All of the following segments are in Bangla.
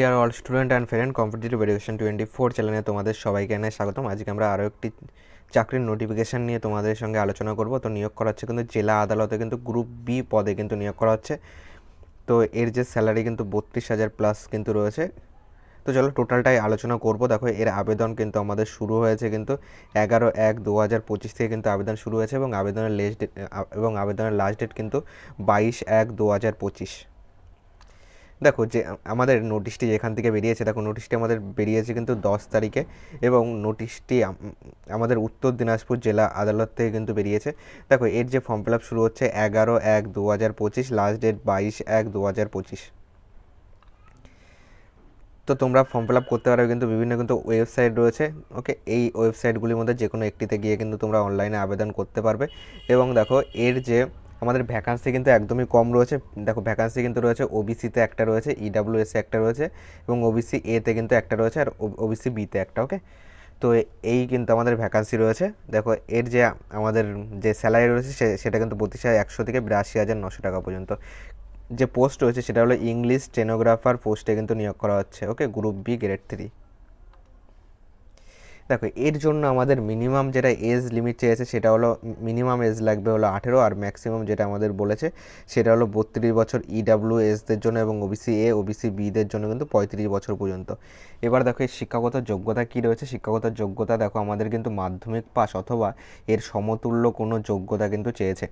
Deer all student and friend, competitive education 24 চ্যানেলে তোমাদের সবাইকে এনে স্বাগতম। আজকে আমরা আরও একটি চাকরির নোটিফিকেশান নিয়ে তোমাদের সঙ্গে আলোচনা করব। তো নিয়োগ করা হচ্ছে কিন্তু জেলা আদালতে কিন্তু গ্রুপ বি পদে কিন্তু নিয়োগ করা হচ্ছে। তো এর যে স্যালারি কিন্তু 32,000 প্লাস কিন্তু রয়েছে। তো চলো টোটালটাই আলোচনা করব। দেখো, এর আবেদন কিন্তু আমাদের শুরু হয়েছে কিন্তু 11/1/2025 থেকে কিন্তু আবেদন শুরু হয়েছে এবং আবেদনের লাস্ট ডেট কিন্তু 22/1/2025। দেখো, যে আমাদের নোটিশটি যেখান থেকে বেরিয়েছে, দেখো নোটিশটি আমাদের বেরিয়েছে কিন্তু 10 তারিখে এবং নোটিশটি আমাদের উত্তর দিনাজপুর জেলা আদালত থেকে কিন্তু বেরিয়েছে। দেখো, এর যে ফর্ম ফিল আপ শুরু হচ্ছে 11/1/2025, লাস্ট ডেট 22/1/2025। তো তোমরা ফর্ম ফিল আপ করতে পারবে কিন্তু বিভিন্ন কিন্তু ওয়েবসাইট রয়েছে। ওকে, এই ওয়েবসাইটগুলির মধ্যে যে কোনো একটিতে গিয়ে কিন্তু তোমরা অনলাইনে আবেদন করতে পারবে। এবং দেখো, এর যে আমাদের ভ্যাকান্সি কিন্তু একদমই কম রয়েছে। দেখো, ভ্যাকান্সি কিন্তু রয়েছে ওবিসিতে একটা রয়েছে, ইডাব্লিউএসে একটা রয়েছে এবং ওবিসি এতে কিন্তু একটা রয়েছে আর ওবিসি বিতে একটা। ওকে, তো এই কিন্তু আমাদের ভ্যাকান্সি রয়েছে। দেখো, এর যে আমাদের যে স্যালারি রয়েছে সেটা কিন্তু 32,100 থেকে 82,900 টাকা পর্যন্ত। যে পোস্ট রয়েছে সেটা হলো ইংলিশ স্টেনোগ্রাফার পোস্টে কিন্তু নিয়োগ করা হচ্ছে। ওকে, গ্রুপ বি গ্রেড 3। দেখো, এর জন্য আমাদের মিনিমাম যেটা এজ লিমিট চেয়েছে সেটা হলো মিনিমাম এজ লাগবে হলো 18, আর ম্যাক্সিমাম যেটা আমাদের বলেছে সেটা হলো 32 বছর ইডাব্লিউএসদের জন্য এবং ওবিসি এ ওবিসি বিদের জন্য কিন্তু 35 বছর পর্যন্ত। এবার দেখো, এই শিক্ষাগত যোগ্যতা কী রয়েছে। শিক্ষাগত যোগ্যতা দেখো, আমাদের কিন্তু মাধ্যমিক পাস অথবা এর সমতুল্য কোনো যোগ্যতা কিন্তু চেয়েছে।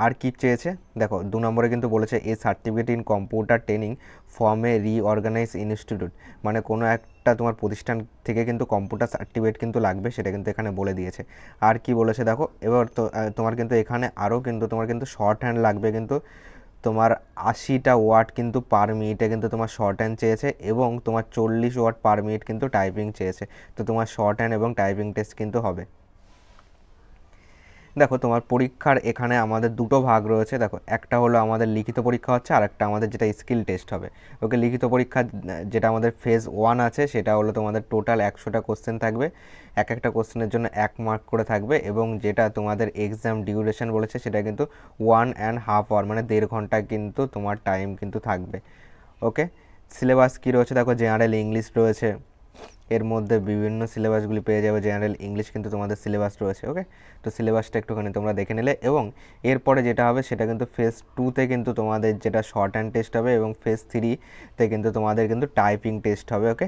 আর কি চেয়েছে দেখো, 2 নম্বরে কিন্তু বলেছে a certificate in computer training from a reorganize institute, মানে কোনো একটা তোমার প্রতিষ্ঠান থেকে কিন্তু কম্পিউটার সার্টিফিকেট কিন্তু লাগবে, সেটা কিন্তু এখানে বলে দিয়েছে। আর কি বলেছে দেখো, এবার তো তোমার কিন্তু এখানে আরও কিন্তু তোমার কিন্তু শর্ট হ্যান্ড লাগবে কিন্তু তোমার 80টা ওয়ার্ড কিন্তু পার মিনিটে কিন্তু তোমার শর্ট হ্যান্ড চেয়েছে এবং তোমার 40 ওয়ার্ড পার মিনিট কিন্তু টাইপিং চেয়েছে। তো তোমার শর্ট হ্যান্ড এবং টাইপিং টেস্ট কিন্তু হবে। দেখো, তোমার পরীক্ষার এখানে আমাদের দুটো ভাগ রয়েছে। দেখো, একটা হলো আমাদের লিখিত পরীক্ষা হচ্ছে আর একটা আমাদের যেটা স্কিল টেস্ট হবে। ওকে, লিখিত পরীক্ষা যেটা আমাদের ফেজ 1 আছে সেটা হলো তোমাদের টোটাল 100টা কোশ্চেন থাকবে, এক একটা কোশ্চেনের জন্য 1 মার্ক করে থাকবে এবং যেটা তোমাদের এক্সাম ডিউরেশন বলেছে সেটা কিন্তু 1.5 আওয়ার, মানে 1.5 ঘন্টা কিন্তু তোমার টাইম কিন্তু থাকবে। ওকে, সিলেবাস কী রয়েছে দেখো, জেনারেল ইংলিশ রয়েছে, এর মধ্যে বিভিন্ন সিলেবাসগুলি পেয়ে যাবে। জেনারেল ইংলিশ কিন্তু তোমাদের সিলেবাস রয়েছে। ওকে, তো সিলেবাসটা একটুখানি তোমরা দেখে নিলে এবং এরপরে যেটা হবে সেটা কিন্তু ফেজ 2তে কিন্তু তোমাদের যেটা শর্ট হ্যান্ড টেস্ট হবে এবং ফেজ 3তে কিন্তু তোমাদের কিন্তু টাইপিং টেস্ট হবে। ওকে,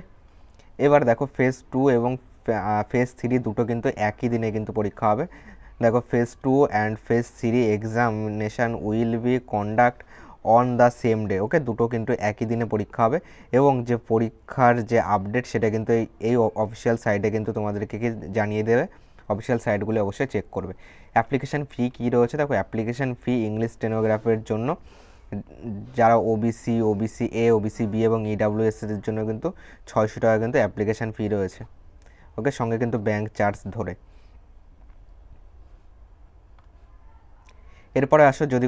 এবার দেখো, ফেজ 2 এবং ফেজ 3 দুটো কিন্তু একই দিনে কিন্তু পরীক্ষা হবে। দেখো, phase 2 and phase 3 examination will be conduct on the same day. Okay, দুটো কিন্তু একই দিনে পরীক্ষা হবে এবং যে পরীক্ষার যে আপডেট সেটা কিন্তু এই অফিসিয়াল সাইটে কিন্তু তোমাদেরকে জানিয়ে দেবে। অফিসিয়াল সাইটগুলি অবশ্যই চেক করবে। অ্যাপ্লিকেশান ফি কী রয়েছে দেখো, অ্যাপ্লিকেশান ফি ইংলিশ স্টেনোগ্রাফের জন্য যারা ওবিসি এ ওবিসি বি এবং ইডাব্লিউএসের জন্য কিন্তু 600 টাকা কিন্তু অ্যাপ্লিকেশান ফি রয়েছে। ওকে, সঙ্গে কিন্তু ব্যাঙ্ক চার্জ ধরে। এরপরে আসো, যদি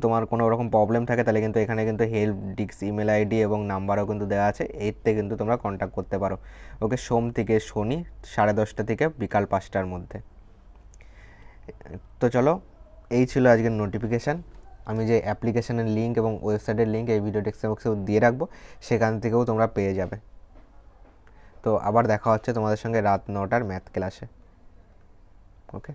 তোমার কোনো রকম প্রবলেম থাকে তাহলে কিন্তু এখানে কিন্তু হেল্প ডিস্ক ইমেল আইডি এবং নাম্বারও কিন্তু দেওয়া আছে, এতে কিন্তু তোমরা কন্ট্যাক্ট করতে পারো। ওকে, সোম থেকে শনি 10:30 থেকে বিকাল 5টার মধ্যে। তো চলো, এই ছিল আজকের নোটিফিকেশান। আমি যে অ্যাপ্লিকেশানের লিঙ্ক এবং ওয়েবসাইটের লিঙ্ক এই ভিডিও ডেসক্রিপশন বক্সেও দিয়ে রাখবো, সেখান থেকেও তোমরা পেয়ে যাবে। তো আবার দেখা হচ্ছে তোমাদের সঙ্গে রাত 9টার ম্যাথ ক্লাসে। ওকে।